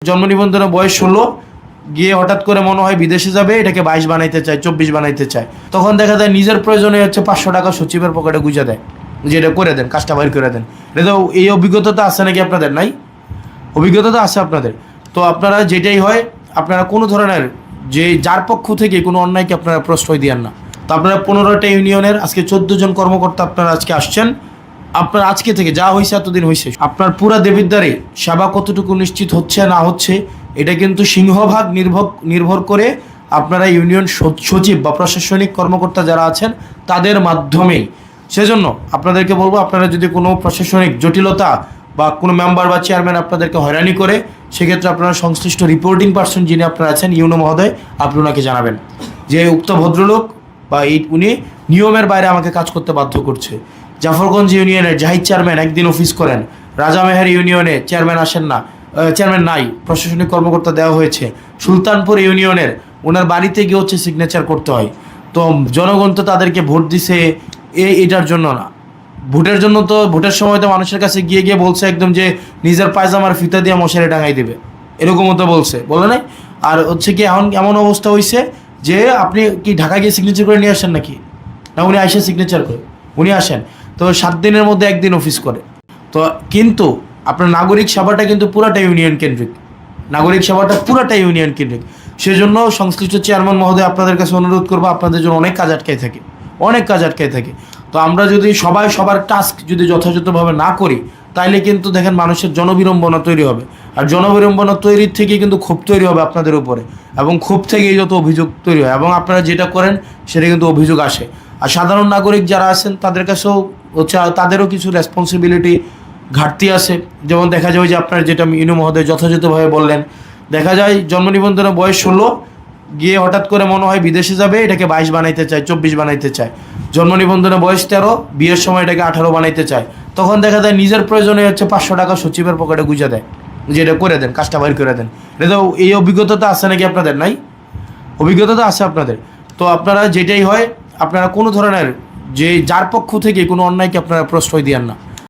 জন্ম নিবন্ধনের বয়স 16, গিয়ে হঠাৎ করে মনে হয় বিদেশে যাবে, এটাকে 22 বানাইতে চায়, 24 বানাইতে চায়। তখন দেখা যায় নিজের প্রয়োজনে হচ্ছে 500 টাকা সচিবের পকেটে গুঁজে দেয় যে এটা করে দেন, কাজটা বাইর করে দেন। এটা তো এই অভিজ্ঞতা তো আছে নাকি আপনাদের? নাই? অভিজ্ঞতা তো আছে আপনাদের। তো আপনারা যেটাই হয়, আপনারা কোনো ধরনের যে যার পক্ষ থেকে কোনো অন্যায়কে আপনারা প্রশ্রয় দিয়েন না। তো আপনারা 15টা ইউনিয়নের আজকে 14 জন কর্মকর্তা আপনারা আজকে আসছেন। আপনার আজকে থেকে যা হয়েছে এতদিন হয়েছে, আপনার পুরা দেবিদ্বারে সেবা কতটুকু নিশ্চিত হচ্ছে না হচ্ছে এটা কিন্তু সিংহভাগ নির্ভর করে আপনারা ইউনিয়ন সচিব বা প্রশাসনিক কর্মকর্তা যারা আছেন তাদের মাধ্যমেই। সেজন্য আপনাদেরকে বলবো, আপনারা যদি কোনো প্রশাসনিক জটিলতা বা কোনো মেম্বার বা চেয়ারম্যান আপনাদেরকে হয়রানি করে, সেক্ষেত্রে আপনারা সংশ্লিষ্ট রিপোর্টিং পার্সন যিনি আপনারা আছেন ইউনো মহোদয়, আপনি ওনাকে জানাবেন যে উক্ত ভদ্রলোক বা উনি নিয়মের বাইরে আমাকে কাজ করতে বাধ্য করছে। জাফরগঞ্জ ইউনিয়নের জাহিদ চেয়ারম্যান একদিন অফিস করেন, রাজামেহের ইউনিয়নে চেয়ারম্যান আসেন না, চেয়ারম্যান নাই, প্রশাসনিক কর্মকর্তা দেওয়া হয়েছে। সুলতানপুর ইউনিয়নের ওনার বাড়িতে গিয়ে হচ্ছে সিগনেচার করতে হয়। তো জনগণ তো তাদেরকে ভোট দিছে এটার জন্য না, ভোটের জন্য। তো ভোটের সময় তো মানুষের কাছে গিয়ে গিয়ে বলছে একদম যে নিজের পায়জামার ফিতা দিয়ে মশারি টাঙাই দেবে, এরকমও তো বলছে, বলে নাই? আর হচ্ছে কি এমন অবস্থা হয়েছে যে আপনি কি ঢাকা গিয়ে সিগনেচার করে নিয়ে আসেন নাকি? না, উনি আসে সিগনেচার করে, উনি আসেন তো 7 দিনের মধ্যে একদিন অফিস করে। তো কিন্তু আপনার নাগরিক সেবাটা কিন্তু পুরাটা ইউনিয়ন কেন্দ্রিক, নাগরিক সেবাটা পুরাটা ইউনিয়ন কেন্দ্রিক। সেজন্য সংশ্লিষ্ট চেয়ারম্যান মহোদয় আপনাদের কাছে অনুরোধ করবো, আপনাদের জন্য অনেক কাজ আটকায় থাকে, অনেক কাজ আটকায় থাকে। তো আমরা যদি সবাই সবার টাস্ক যদি যথাযথভাবে না করি, তাইলে কিন্তু দেখেন মানুষের জনবিড়ম্বনা তৈরি হবে। আর জনবিড়ম্বনা তৈরির থেকে কিন্তু ক্ষোভ তৈরি হবে আপনাদের উপরে, এবং ক্ষোভ থেকেই যত অভিযোগ তৈরি হয়, এবং আপনারা যেটা করেন সেটা কিন্তু অভিযোগ আসে। আর সাধারণ নাগরিক যারা আছেন তাদের কাছেও হচ্ছে তাদেরও কিছু রেসপন্সিবিলিটি ঘাটতি আছে। যেমন দেখা যায় যে আপনার যেটা ইনু মহোদয় যথাযথভাবে বললেন, দেখা যায় জন্ম নিবন্ধনের বয়স 16, গিয়ে হঠাৎ করে মনে হয় বিদেশে যাবে, এটাকে 22 বানাইতে চায়, 24 বানাইতে চায়। জন্ম নিবন্ধনের বয়স 13, বিয়ের সময় এটাকে 18 বানাইতে চায়। তখন দেখা যায় নিজের প্রয়োজনে হচ্ছে 500 টাকা সচিবের পকেটে গুঁজে দেয় যে এটা করে দেন, কাজটা বাইর করে দেন। এটা তো এই অভিজ্ঞতা তো আছে নাকি আপনাদের? নাই? অভিজ্ঞতা তো আছে আপনাদের। তো আপনারা যেটাই হয়, আপনারা কোনো ধরনের যে যার পক্ষ থেকে কোনো অন্যায়কে আপনারা প্রশ্রয় দিয়েন না।